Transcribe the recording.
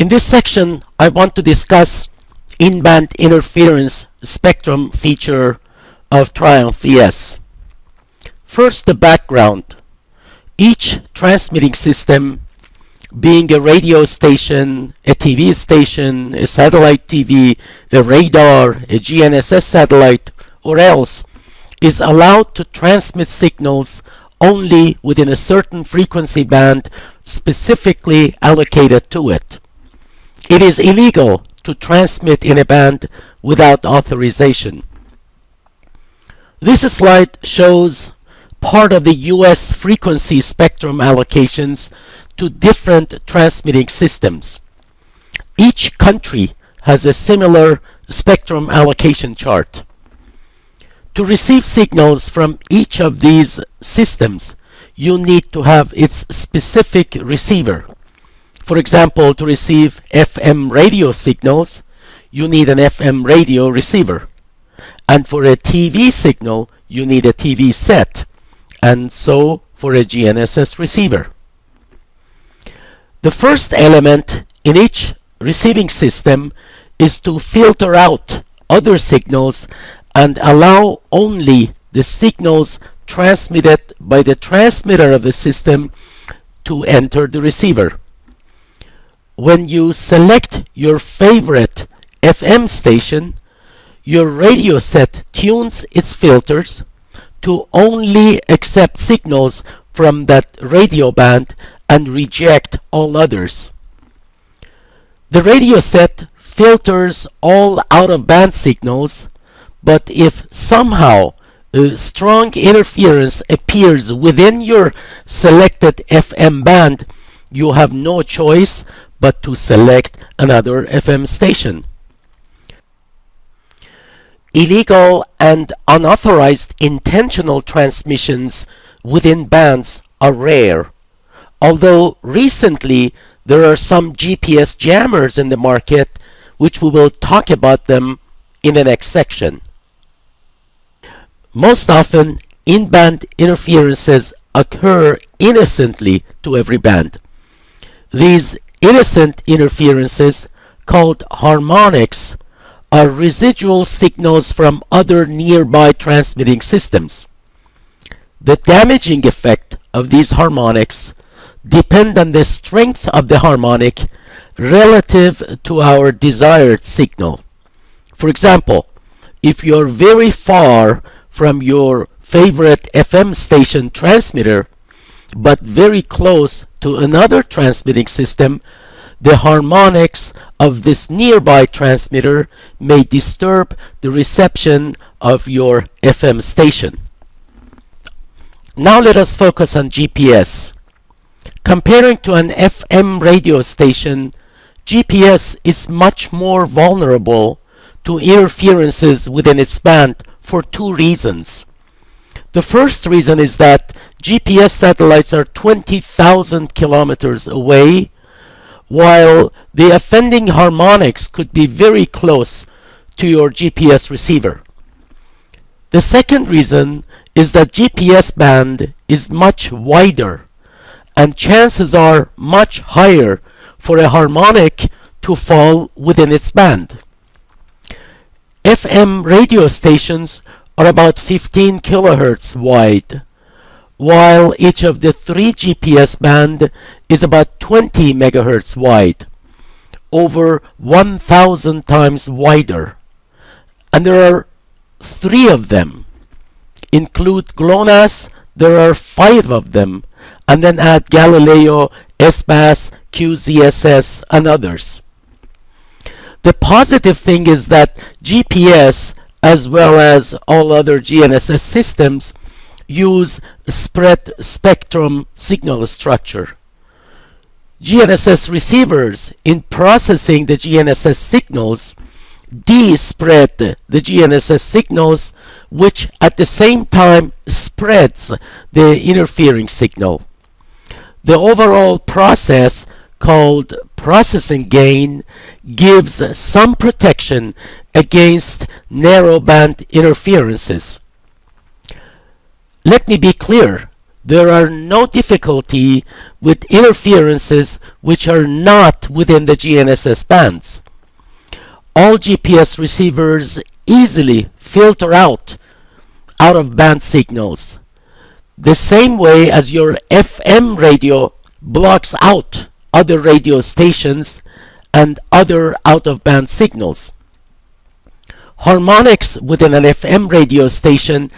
In this section, I want to discuss in-band interference spectrum feature of Triumph ES. First, the background. Each transmitting system, being a radio station, a TV station, a satellite TV, a radar, a GNSS satellite, or else, is allowed to transmit signals only within a certain frequency band specifically allocated to it. It is illegal to transmit in a band without authorization. This slide shows part of the US frequency spectrum allocations to different transmitting systems. Each country has a similar spectrum allocation chart. To receive signals from each of these systems, you need to have its specific receiver. For example, to receive FM radio signals, you need an FM radio receiver. And for a TV signal, you need a TV set. And so for a GNSS receiver. The first element in each receiving system is to filter out other signals and allow only the signals transmitted by the transmitter of the system to enter the receiver. When you select your favorite FM station, your radio set tunes its filters to only accept signals from that radio band and reject all others. The radio set filters all out-of-band signals, but if somehow a strong interference appears within your selected FM band, you have no choice but to select another FM station. Illegal and unauthorized intentional transmissions within bands are rare, although recently there are some GPS jammers in the market, which we will talk about them in the next section. Most often, in-band interferences occur innocently to every band. These innocent interferences, called harmonics, are residual signals from other nearby transmitting systems. The damaging effect of these harmonics depend on the strength of the harmonic relative to our desired signal. For example, if you're very far from your favorite FM station transmitter, but very close to another transmitting system, the harmonics of this nearby transmitter may disturb the reception of your FM station. Now let us focus on GPS. Comparing to an FM radio station, GPS is much more vulnerable to interferences within its band for two reasons. The first reason is that GPS satellites are 20,000 kilometers away, while the offending harmonics could be very close to your GPS receiver. The second reason is that GPS band is much wider, and chances are much higher for a harmonic to fall within its band. FM radio stations are about 15 kilohertz wide, while each of the three GPS band is about 20 megahertz wide, over 1,000 times wider. And there are three of them. Include GLONASS, there are 5 of them, and then add Galileo, SBAS, QZSS, and others. The positive thing is that GPS, as well as all other GNSS systems, use spread spectrum signal structure. GNSS receivers, in processing the GNSS signals, de-spread the GNSS signals, which at the same time spreads the interfering signal. The overall process, called processing gain, gives some protection against narrowband interferences. Let me be clear. There are no difficulty with interferences which are not within the GNSS bands. All GPS receivers easily filter out out-of-band signals, the same way as your FM radio blocks out other radio stations and other out-of-band signals. Harmonics within an FM radio station